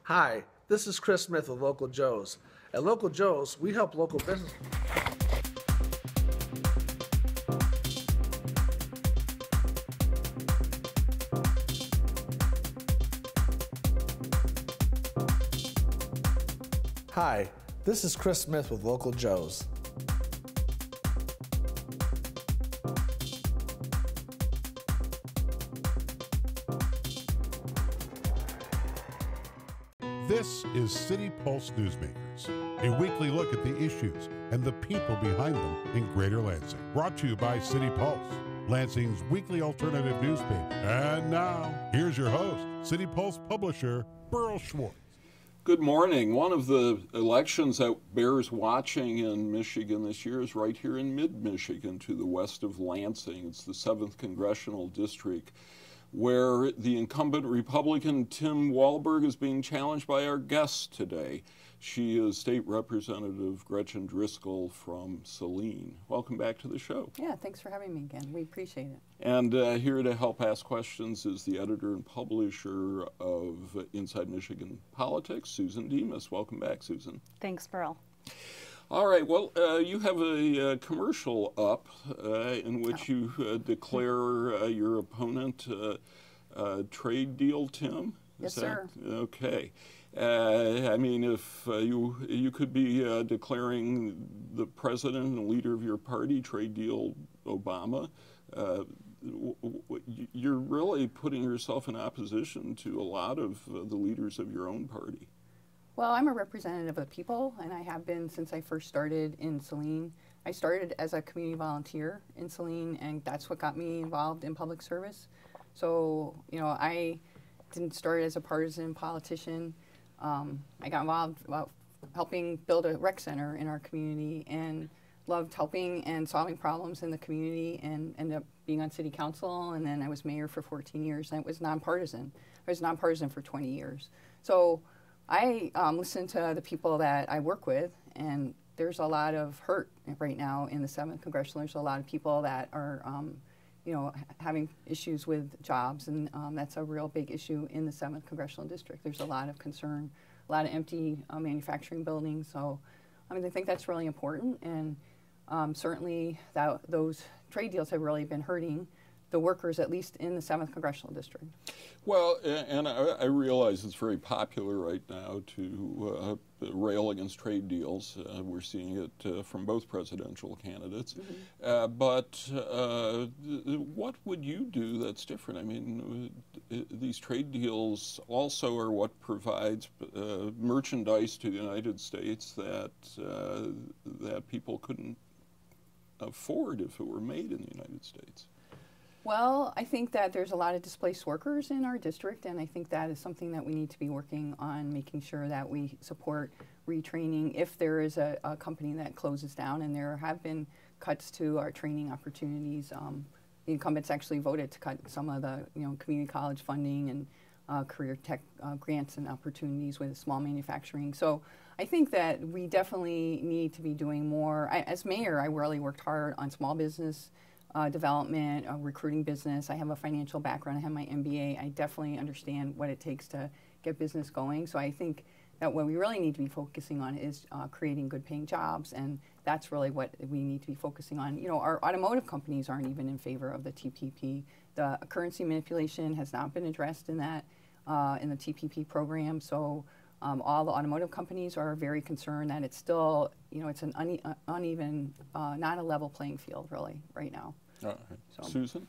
Hi, this is Chris Smith of Local Joe's. At Local Joe's, we help local business. Hi, this is Chris Smith with Local Joe's. This is City Pulse Newsmakers, a weekly look at the issues and the people behind them in Greater Lansing. Brought to you by City Pulse, Lansing's weekly alternative newspaper. And now, here's your host, City Pulse publisher, Burl Schwartz. Good morning. One of the elections that bears watching in Michigan this year is right here in mid-Michigan to the west of Lansing. It's the 7th Congressional District, where the incumbent Republican Tim Walberg is being challenged by our guest today. She is State Representative Gretchen Driskell from Saline. Welcome back to the show. Yeah, thanks for having me again. We appreciate it. And here to help ask questions is the editor and publisher of Inside Michigan Politics, Susan Demas. Welcome back, Susan. Thanks, Burl. All right, well, you have a commercial up in which you declare your opponent a trade deal, Tim? Yes, sir. Okay. I mean, if you could be declaring the president and leader of your party trade deal Obama, you're really putting yourself in opposition to a lot of the leaders of your own party. Well, I'm a representative of the people, and I have been since I first started in Saline. I started as a community volunteer in Saline, and that's what got me involved in public service. So, you know, I didn't start as a partisan politician. I got involved about helping build a rec center in our community and loved helping and solving problems in the community, and ended up being on city council, and then I was mayor for 14 years, and it was nonpartisan. I was nonpartisan for 20 years. So I listen to the people that I work with, and there's a lot of hurt right now in the 7th Congressional. There's a lot of people that are, you know, having issues with jobs, and that's a real big issue in the 7th Congressional District. There's a lot of concern, a lot of empty manufacturing buildings. So, I mean, I think that's really important, and certainly those trade deals have really been hurting the workers, at least in the 7th Congressional District. Well, and I realize it's very popular right now to rail against trade deals. We're seeing it from both presidential candidates. Mm-hmm. But what would you do that's different? I mean, these trade deals also are what provides merchandise to the United States that people couldn't afford if it were made in the United States. Well, I think that there's a lot of displaced workers in our district, and I think that is something that we need to be working on, making sure that we support retraining if there is a company that closes down, and there have been cuts to our training opportunities. The incumbents actually voted to cut some of the community college funding and career tech grants and opportunities with small manufacturing. So I think that we definitely need to be doing more. As mayor, I really worked hard on small business development, recruiting business. I have a financial background. I have my MBA. I definitely understand what it takes to get business going. So I think that what we really need to be focusing on is creating good paying jobs, and that's really what we need to be focusing on. You know, our automotive companies aren't even in favor of the TPP. The currency manipulation has not been addressed in that, in the TPP program. So all the automotive companies are very concerned that it's still, it's an uneven, not a level playing field really right now. All right. So. Susan?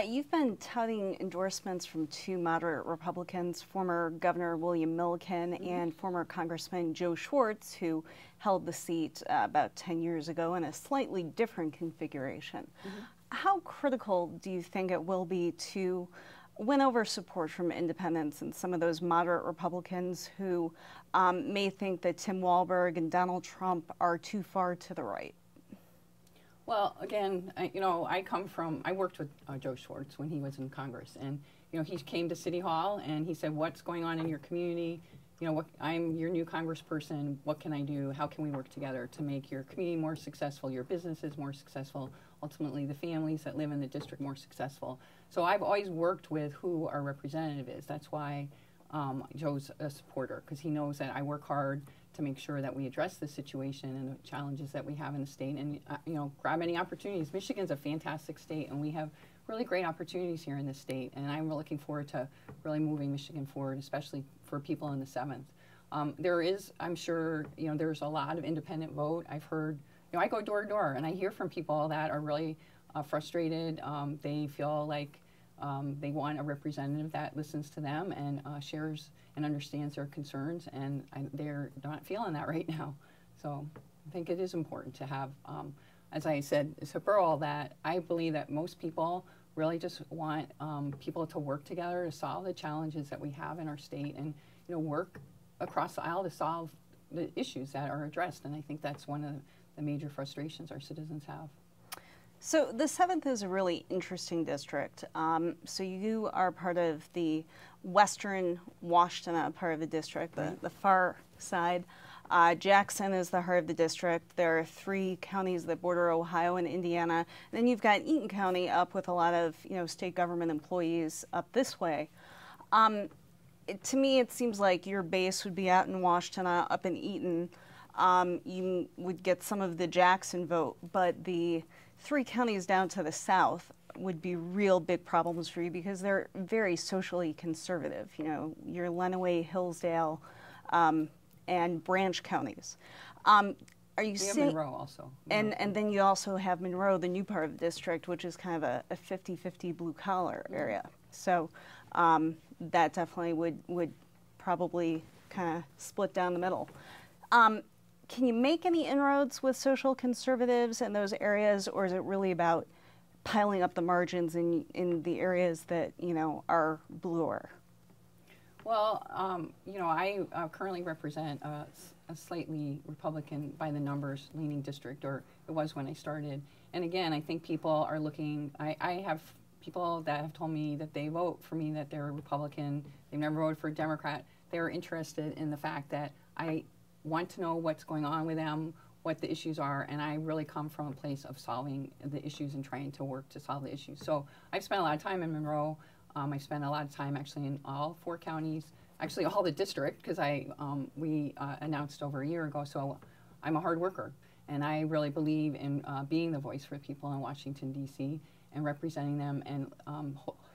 You've been touting endorsements from two moderate Republicans, former Governor William Milliken and former Congressman Joe Schwartz, who held the seat about 10 years ago in a slightly different configuration. How critical do you think it will be to win over support from independents and some of those moderate Republicans who may think that Tim Walberg and Donald Trump are too far to the right? Well, again, I worked with Joe Schwartz when he was in Congress, and he came to City Hall and he said, "What's going on in your community? I'm your new congressperson. What can I do? How can we work together to make your community more successful, your businesses more successful, ultimately the families that live in the district more successful?" So I've always worked with who our representative is. That's why Joe's a supporter because he knows that I work hard to make sure that we address the situation and the challenges that we have in the state, and grab any opportunities. Michigan's a fantastic state, and we have really great opportunities here in this state, and I'm looking forward to really moving Michigan forward, especially for people in the 7th. There is, I'm sure, there's a lot of independent vote. I've heard, I go door to door, and I hear from people that are really frustrated. They feel like they want a representative that listens to them and shares and understands their concerns, and they're not feeling that right now. So I think it is important to have, as I said, for all that, I believe that most people really just want people to work together to solve the challenges that we have in our state, and work across the aisle to solve the issues that are addressed. And I think that's one of the major frustrations our citizens have. So the 7th is a really interesting district. So you are part of the western Washtenaw part of the district, the far side. Jackson is the heart of the district. There are 3 counties that border Ohio and Indiana. And then you've got Eaton County up with a lot of state government employees up this way. To me, it seems like your base would be out in Washtenaw, up in Eaton. You would get some of the Jackson vote, but the 3 counties down to the south would be real big problems for you because they're very socially conservative. Your Lenawee, Hillsdale, and Branch counties. Are you We have saying Monroe also. and then you also have Monroe, the new part of the district, which is kind of a 50-50 blue collar area. So that definitely would probably kind of split down the middle. Can you make any inroads with social conservatives in those areas, or is it really about piling up the margins in the areas that are bluer? Well, I currently represent a slightly Republican by the numbers leaning district, or it was when I started. And again, I think people are looking, I have people that have told me that they vote for me, that they're Republican, they've never voted for a Democrat. They're interested in the fact that I want to know what's going on with them, what the issues are, and I really come from a place of solving the issues and trying to work to solve the issues. So I've spent a lot of time in Monroe. I spent a lot of time actually in all 4 counties, actually all the district, because we announced over a year ago, so I'm a hard worker. And I really believe in being the voice for people in Washington, D.C., and representing them and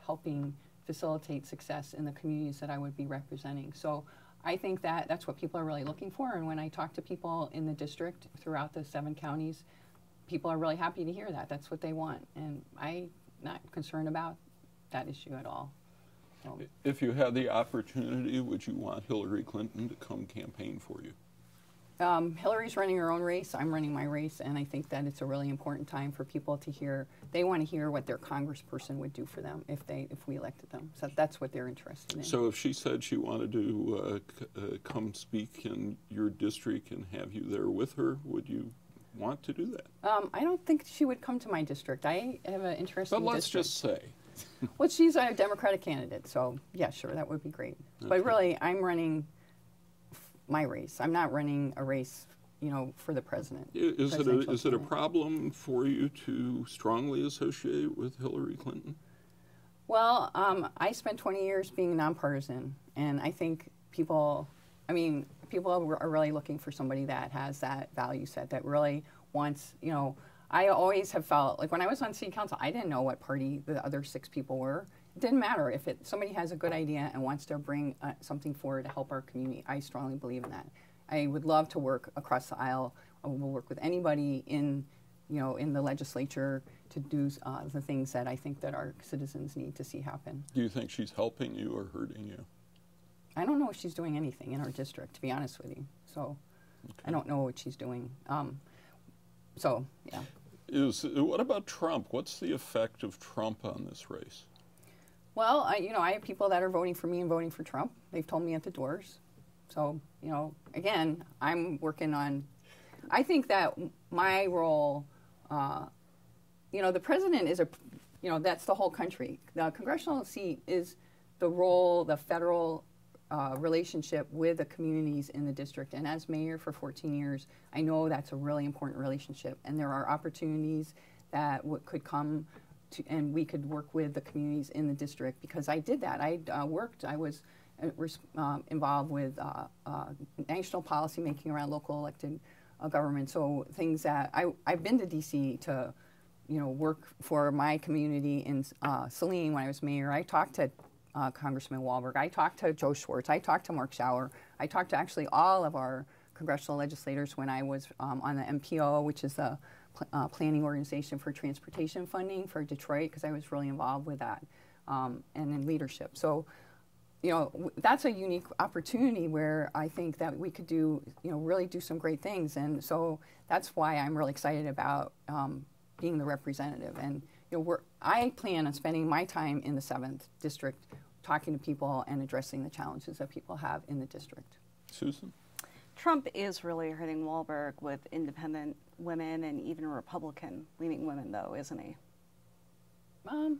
helping facilitate success in the communities that I would be representing. So I think that that's what people are really looking for. And when I talk to people in the district throughout the 7 counties, people are really happy to hear that. That's what they want. And I'm not concerned about that issue at all. So. If you had the opportunity, would you want Hillary Clinton to come campaign for you? Hillary's running her own race. I'm running my race, and I think that it's a really important time for people to hear. They want to hear what their congressperson would do for them if we elected them. So that's what they're interested in. So if she said she wanted to come speak in your district and have you there with her, would you want to do that? I don't think she would come to my district. I have an interesting But let's district. just say. Well, she's a Democratic candidate, so yeah, sure, that would be great. Okay. But really, I'm running my race. I'm not running a race, for the president. Is it a problem for you to strongly associate with Hillary Clinton? Well, I spent 20 years being nonpartisan, and I think people are really looking for somebody that has that value set, that really wants, I always have felt like when I was on city council, I didn't know what party the other 6 people were. It didn't matter if somebody has a good idea and wants to bring something forward to help our community. I strongly believe in that. I would love to work across the aisle. I will work with anybody in the legislature to do the things that I think that our citizens need to see happen. Do you think she's helping you or hurting you? I don't know if she's doing anything in our district, to be honest with you. So okay. I don't know what she's doing. So, yeah. What about Trump? What's the effect of Trump on this race? Well, I have people that are voting for me and voting for Trump. They've told me at the doors. So, again, I'm working on, I think that my role, the president is that's the whole country. The congressional seat is the role, the federal relationship with the communities in the district. And as mayor for 14 years, I know that's a really important relationship. And there are opportunities that could come to, and we could work with the communities in the district, because I did that. I was involved with national policy making around local elected government. So things that I've been to DC to, work for my community in Saline when I was mayor. I talked to Congressman Wahlberg. I talked to Joe Schwartz. I talked to Mark Schauer. I talked to actually all of our congressional legislators when I was on the MPO, which is the planning organization for transportation funding for Detroit, because I was really involved with that and in leadership. So, that's a unique opportunity where I think that we could do, really do some great things. And so that's why I'm really excited about being the representative. And, I plan on spending my time in the 7th District talking to people and addressing the challenges that people have in the district. Susan? Trump is really hurting Wahlberg with independent women and even Republican-leaning women, though, isn't he? I'm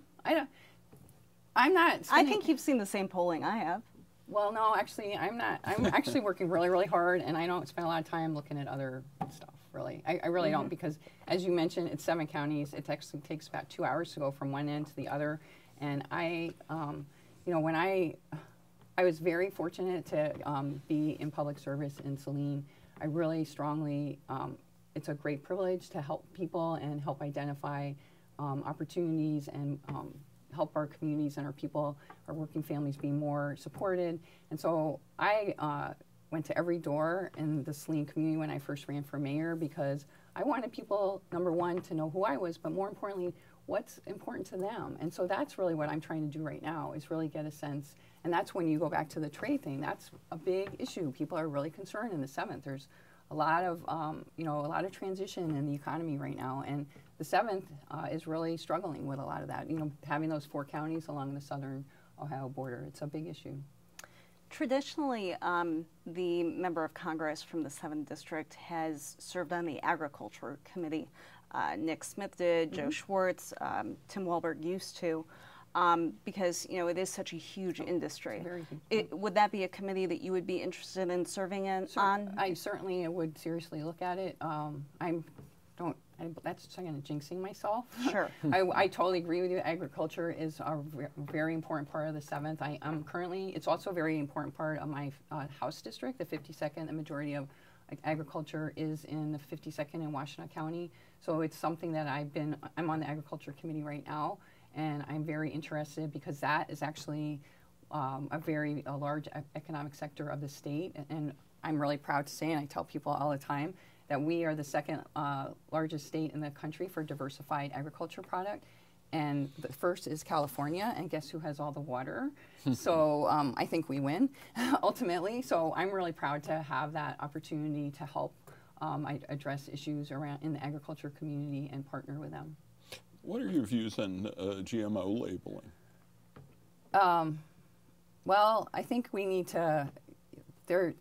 not. I think you've seen the same polling I have. Well, no, actually, I'm not. I'm actually working really, really hard, and I don't spend a lot of time looking at other stuff, really. I really don't, because, as you mentioned, it's 7 counties. It actually takes about 2 hours to go from one end to the other. And when I was very fortunate to be in public service in Saline. I really strongly, it's a great privilege to help people and help identify opportunities and help our communities and our people, our working families be more supported. And so I went to every door in the Saline community when I first ran for mayor, because I wanted people, number one, to know who I was, but more importantly, what's important to them. And so that's really what I'm trying to do right now, is really get a sense. And that's when you go back to the trade thing. That's a big issue. People are really concerned in the 7th. There's a lot of, a lot of transition in the economy right now. And the 7th is really struggling with a lot of that. Having those 4 counties along the southern Ohio border, it's a big issue. Traditionally, the member of Congress from the 7th District has served on the Agriculture Committee. Nick Smith did, Joe Schwartz, Tim Wahlberg used to, because, it is such a huge industry. Would that be a committee that you would be interested in serving on? I certainly would seriously look at it. That's kind of jinxing myself. Sure. I totally agree with you. Agriculture is a very important part of the 7th. It's also a very important part of my House district, the 52nd. The majority of agriculture is in the 52nd in Washtenaw County. So it's something that I'm on the Agriculture Committee right now, and I'm very interested, because that is actually a large economic sector of the state. And I'm really proud to say, and I tell people all the time, that we are the 2nd largest state in the country for diversified agriculture product. And the first is California, and guess who has all the water? So I think we win, ultimately. So I'm really proud to have that opportunity to help address issues in the agriculture community and partner with them. What are your views on GMO labeling? Well, I think we need to, there's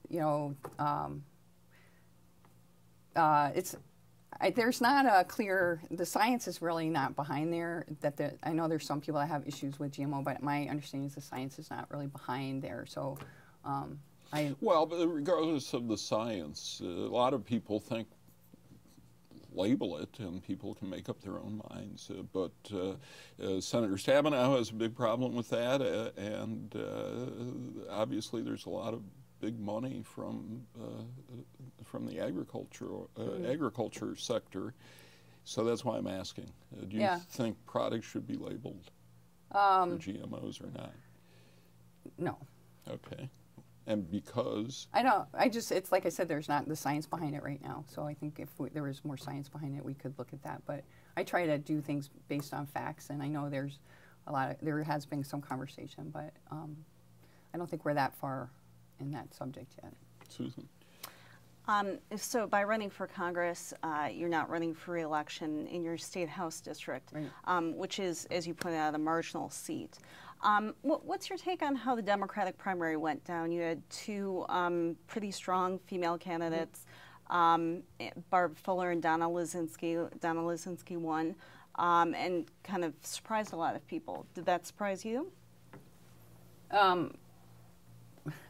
not a clear, the science is really not behind there. I know there's some people that have issues with GMO, but my understanding is the science is not really behind there. So Well, but regardless of the science, a lot of people think label it and people can make up their own minds. But Senator Stabenow has a big problem with that, and obviously there's a lot of big money from the agriculture sector. So that's why I'm asking. Do you think products should be labeled for GMOs or not? No. Okay. And because? It's like I said, there's not the science behind it right now. So I think if there was more science behind it, we could look at that. But I try to do things based on facts, and I know there has been some conversation, but I don't think we're that far in that subject yet. Susan? So by running for Congress, you're not running for re-election in your state House district, right. Which is, as you pointed out, a marginal seat. What's your take on how the Democratic primary went down? You had 2 pretty strong female candidates, Barb Fuller and Donna Lisinski. Donna Lisinski won, and kind of surprised a lot of people. Did that surprise you? Well,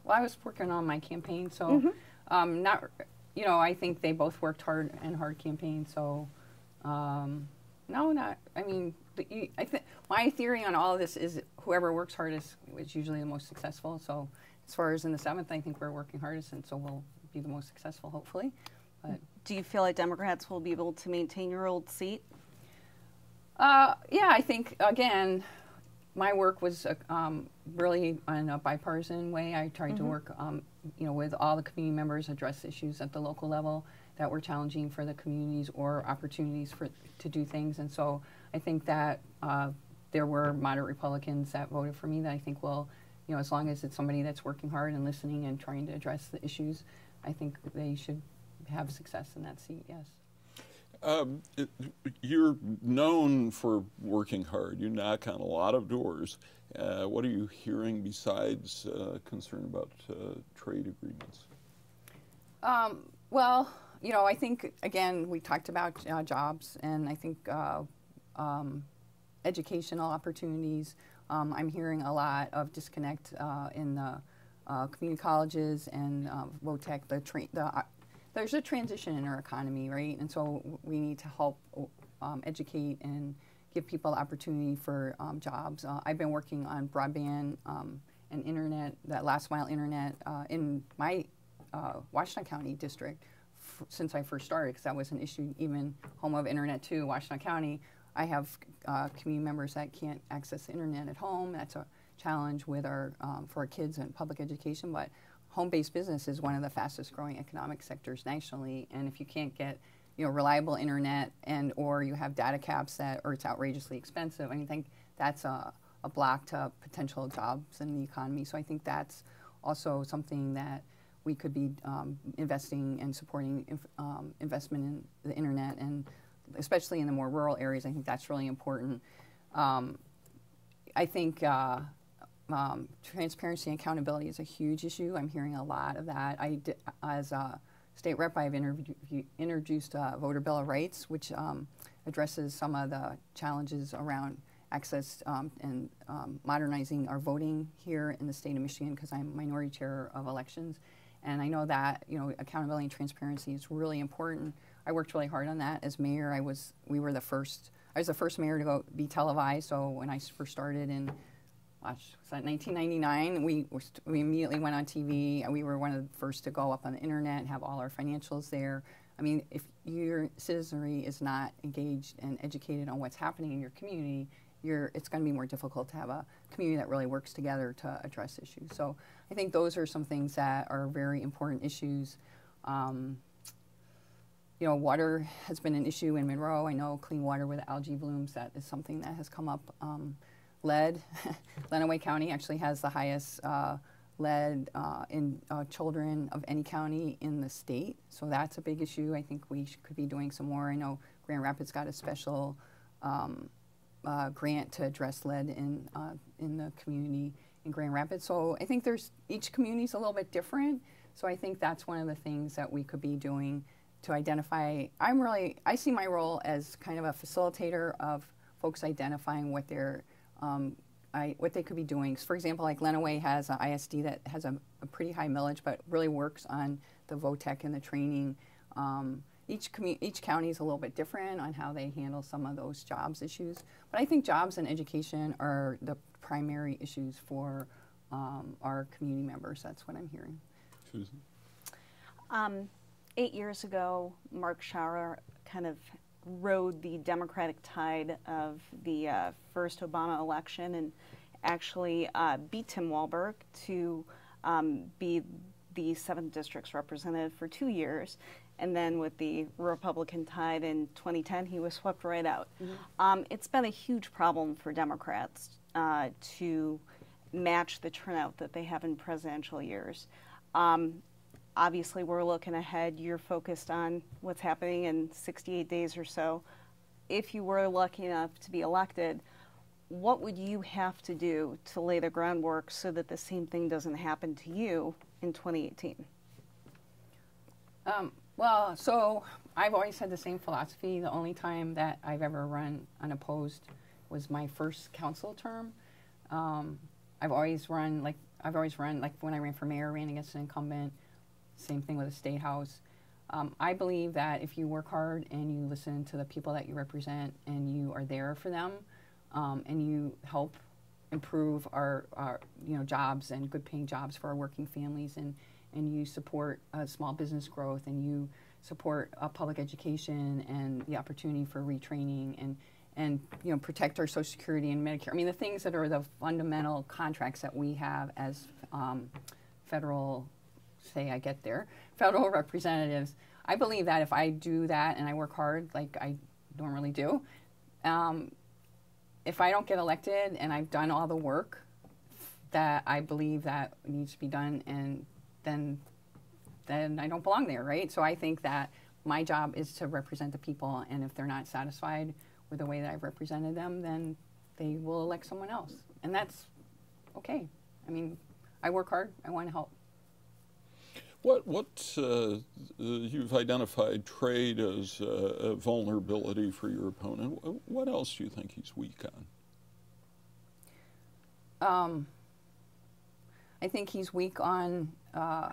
I was working on my campaign, so I think they both worked hard campaign. So, I think my theory on all of this is whoever works hardest is usually the most successful. So as far as in the 7th, I think we're working hardest, and so we'll be the most successful, hopefully. But do you feel like Democrats will be able to maintain your old seat? yeah, I think, again, my work was really in a bipartisan way. I tried to work, with all the community members, address issues at the local level that were challenging for the communities or opportunities to do things. And so I think that there were moderate Republicans that voted for me that I think will, as long as it's somebody that's working hard and listening and trying to address the issues, I think they should have success in that seat, yes. You're known for working hard. You knock on a lot of doors. What are you hearing besides concern about trade agreements? Well, I think, again, we talked about jobs, and I think educational opportunities. I'm hearing a lot of disconnect in the community colleges and VOTEC. There's a transition in our economy, right? And so we need to help educate and give people the opportunity for jobs. I've been working on broadband and internet, that last mile internet in my Washington County district since I first started, because that was an issue, even home of internet too, Washington County. I have community members that can't access the internet at home. That's a challenge with for our kids in public education, but home-based business is one of the fastest growing economic sectors nationally, and if you can't get reliable internet or you have data caps or it's outrageously expensive, I think that's a block to potential jobs in the economy. So I think that's also something that we could be investing and supporting investment in the internet, and especially in the more rural areas. I think that's really important. I think transparency and accountability is a huge issue. I'm hearing a lot of that. As a state rep, I've introduced a voter bill of rights, which addresses some of the challenges around access and modernizing our voting here in the state of Michigan, because I'm minority chair of elections. And I know that accountability and transparency is really important. I worked really hard on that as mayor. I was the first mayor to be televised. So when I first started in 1999, we immediately went on TV. We were one of the first to go up on the internet and have all our financials there. I mean, if your citizenry is not engaged and educated on what's happening in your community, it's going to be more difficult to have a community that really works together to address issues. So I think those are some things that are very important issues. Water has been an issue in Monroe. I know clean water with algae blooms, that is something that has come up. Lead, Lenawee County actually has the highest lead in children of any county in the state. So that's a big issue. I think we could be doing some more. I know Grand Rapids got a special grant to address lead in the community in Grand Rapids. So I think each community is a little bit different. So I think that's one of the things that we could be doing to identify. I see my role as kind of a facilitator of folks identifying what they could be doing. For example, like Lenawee has an ISD that has a pretty high millage, but really works on the VOTEC and the training. Each county is a little bit different on how they handle some of those jobs issues. But I think jobs and education are the primary issues for our community members. That's what I'm hearing. Susan? 8 years ago, Mark Schauer kind of rode the Democratic tide of the first Obama election and actually beat Tim Walberg to be the 7th District's representative for 2 years. And then with the Republican tide in 2010, he was swept right out. Mm-hmm. It's been a huge problem for Democrats to match the turnout that they have in presidential years. Obviously, we're looking ahead. You're focused on what's happening in 68 days or so. If you were lucky enough to be elected, what would you have to do to lay the groundwork so that the same thing doesn't happen to you in 2018? Well, so I've always had the same philosophy. The only time that I've ever run unopposed was my first council term. I've always run like when I ran for mayor, ran against an incumbent. Same thing with the state house. I believe that if you work hard and you listen to the people that you represent and you are there for them and you help improve our jobs and good paying jobs for our working families, and you support small business growth, and you support public education and the opportunity for retraining, and protect our Social Security and Medicare. I mean, the things that are the fundamental contracts that we have as federal, federal representatives. I believe that if I do that and I work hard like I normally do, if I don't get elected and I've done all the work that I believe that needs to be done, and then I don't belong there, right? So I think that my job is to represent the people, and if they're not satisfied with the way that I've represented them, then they will elect someone else. And that's okay. I mean, I work hard, I want to help. What you've identified trade as a vulnerability for your opponent. What else do you think he's weak on? I think he's weak on, how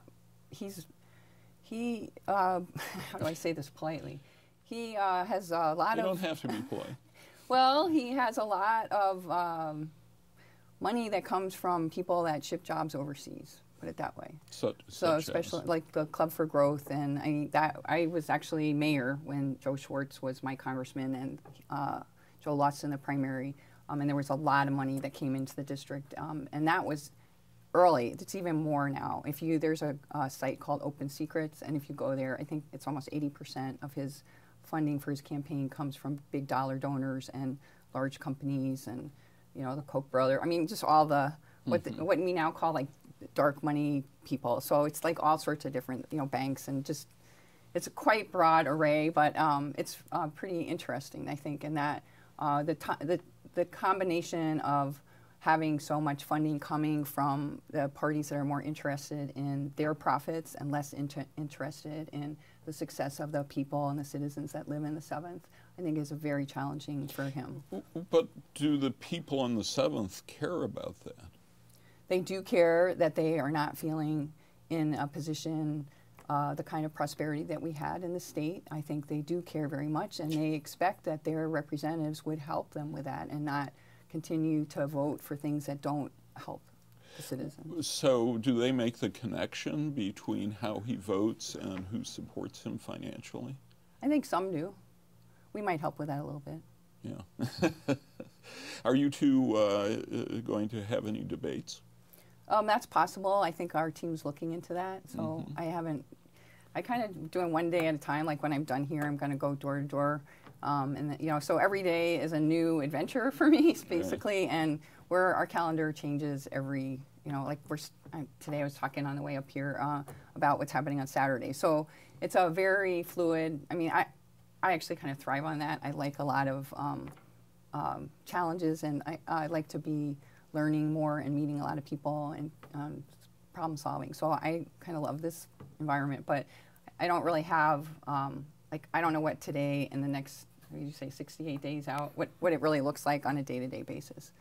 do I say this politely? He has a lot You of... don't have to be polite. Well, he has a lot of money that comes from people that ship jobs overseas, put it that way. So especially like the Club for Growth, and I was actually mayor when Joe Schwartz was my congressman, and Joe lost in the primary, and there was a lot of money that came into the district, and that was early. It's even more now. There's a site called Open Secrets, and if you go there, I think it's almost 80% of his funding for his campaign comes from big dollar donors and large companies, and the Koch brother. I mean, just all the what we now call like dark money people. So it's like all sorts of different banks, and just it's a quite broad array, but it's pretty interesting, I think, in that the combination of having so much funding coming from the parties that are more interested in their profits and less interested in the success of the people and the citizens that live in the 7th, I think is very challenging for him. But do the people in the 7th care about that? They do care that they are not feeling in a position, the kind of prosperity that we had in the state. I think they do care very much, and they expect that their representatives would help them with that and not continue to vote for things that don't help the citizens. So do they make the connection between how he votes and who supports him financially? I think some do. We might help with that a little bit. Yeah. Are you two going to have any debates? That's possible. I think our team's looking into that. So I kind of doing one day at a time. Like when I'm done here, I'm going to go door to door. So every day is a new adventure for me, basically, right. And where our calendar changes every, today I was talking on the way up here about what's happening on Saturday. So it's a very fluid, I actually kind of thrive on that. I like a lot of challenges, and I like to be learning more and meeting a lot of people and problem solving. So I kind of love this environment, but I don't really have, I don't know what today and the next, you say 68 days out, what it really looks like on a day-to-day basis.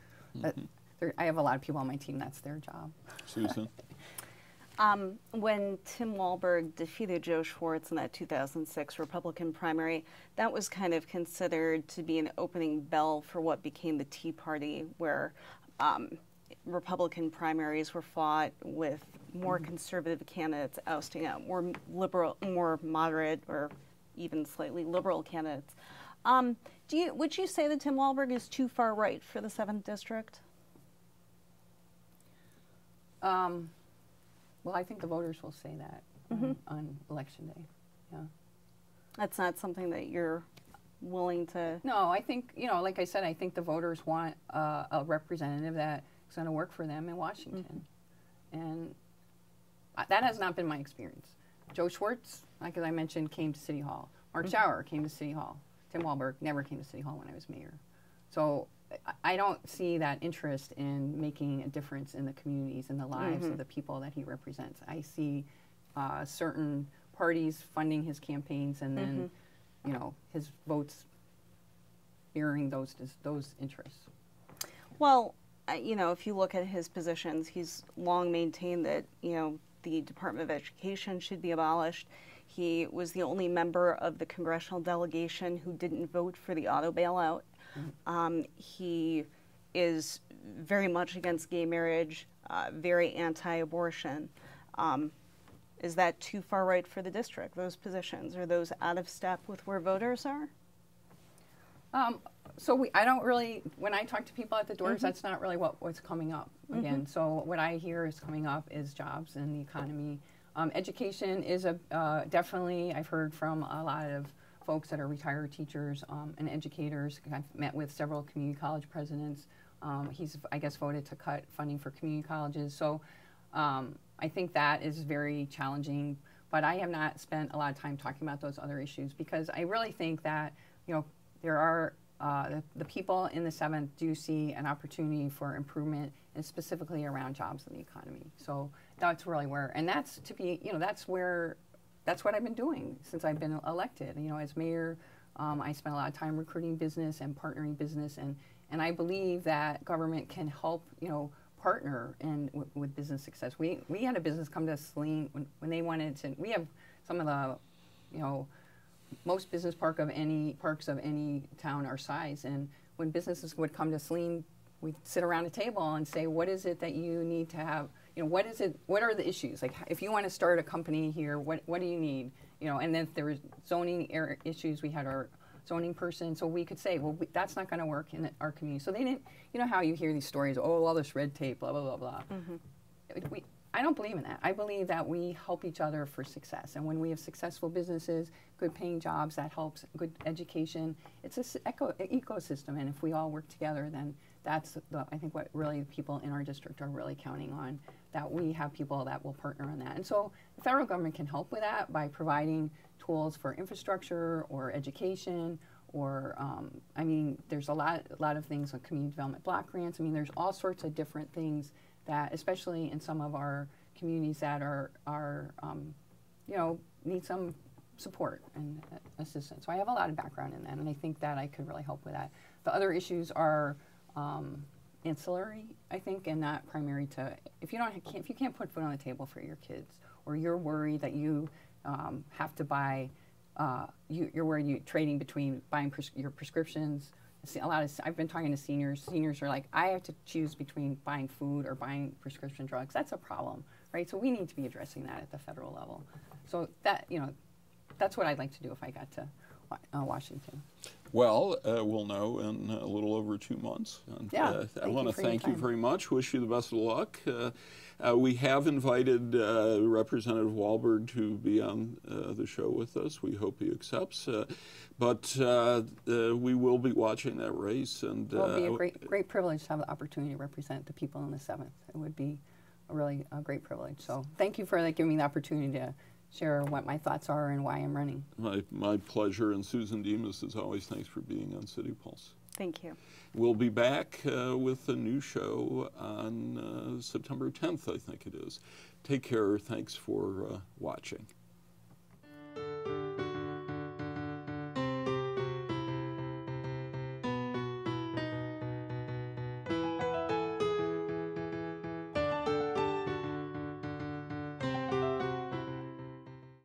I have a lot of people on my team, that's their job. Susan? When Tim Walberg defeated Joe Schwartz in that 2006 Republican primary, that was kind of considered to be an opening bell for what became the Tea Party, where Republican primaries were fought with more conservative candidates ousting out more liberal, more moderate, or even slightly liberal candidates. Would you say that Tim Walberg is too far right for the 7th District? Well, I think the voters will say that on Election Day. Yeah. That's not something that you're willing to... No, I think, like I said, I think the voters want a representative that's going to work for them in Washington. And that has not been my experience. Joe Schwartz, like as I mentioned, came to City Hall. Mark Schauer came to City Hall. Tim Walberg never came to City Hall when I was mayor. So I don't see that interest in making a difference in the communities and the lives of the people that he represents. I see certain parties funding his campaigns, and then, his votes mirroring those interests. Well, if you look at his positions, he's long maintained that, the Department of Education should be abolished. He was the only member of the congressional delegation who didn't vote for the auto bailout. He is very much against gay marriage, very anti-abortion. Is that too far right for the district, those positions? Are those out of step with where voters are? I don't really, when I talk to people at the doors, that's not really what's coming up again. So what I hear is coming up is jobs and the economy. Education is definitely, I've heard from a lot of folks that are retired teachers and educators. I've met with several community college presidents. He's, I guess, voted to cut funding for community colleges. So I think that is very challenging. But I have not spent a lot of time talking about those other issues because I really think that, there are the people in the 7th do see an opportunity for improvement, and specifically around jobs in the economy. So that's really where, and that's to be, that's what I've been doing since I've been elected. As mayor, I spent a lot of time recruiting business and partnering business, and I believe that government can help, partner with business success. We had a business come to Saline when they wanted to. We have some of the, most business parks of any town our size, and when businesses would come to Saline, we'd sit around a table and say, what is it that you need to have? What are the issues? Like, if you want to start a company here, what do you need? And then if there was zoning issues, we had our zoning person, so we could say, well, that's not going to work in our community. So they didn't, how you hear these stories, all this red tape, blah, blah, blah, blah. I don't believe in that. I believe that we help each other for success. And when we have successful businesses, good paying jobs, that helps, good education, it's an ecosystem. And if we all work together, then that's, I think, what really people in our district are really counting on, that we have people that will partner on that. And so the federal government can help with that by providing tools for infrastructure or education or, there's a lot of things like community development block grants. There's all sorts of different things that, especially in some of our communities that are need some support and assistance. So I have a lot of background in that, and I think that I could really help with that. The other issues are ancillary, I think, and not primary to, if you can't put food on the table for your kids, or you're worried that you have to buy, you're worried you're trading between buying your prescriptions. I've been talking to seniors. Seniors are like, I have to choose between buying food or buying prescription drugs. That's a problem, right? So we need to be addressing that at the federal level. So that, that's what I'd like to do if I got to Washington. Well, we'll know in a little over 2 months. And, I want to thank you very much. Wish you the best of luck. We have invited Representative Wahlberg to be on the show with us. We hope he accepts. But we will be watching that race. And it will be a great privilege to have the opportunity to represent the people in the 7th. It would be a great privilege. So thank you for giving me the opportunity to share what my thoughts are and why I'm running. My pleasure. And Susan Demas, as always, thanks for being on City Pulse. Thank you. We'll be back with a new show on September 10th, I think it is. Take care. Thanks for watching.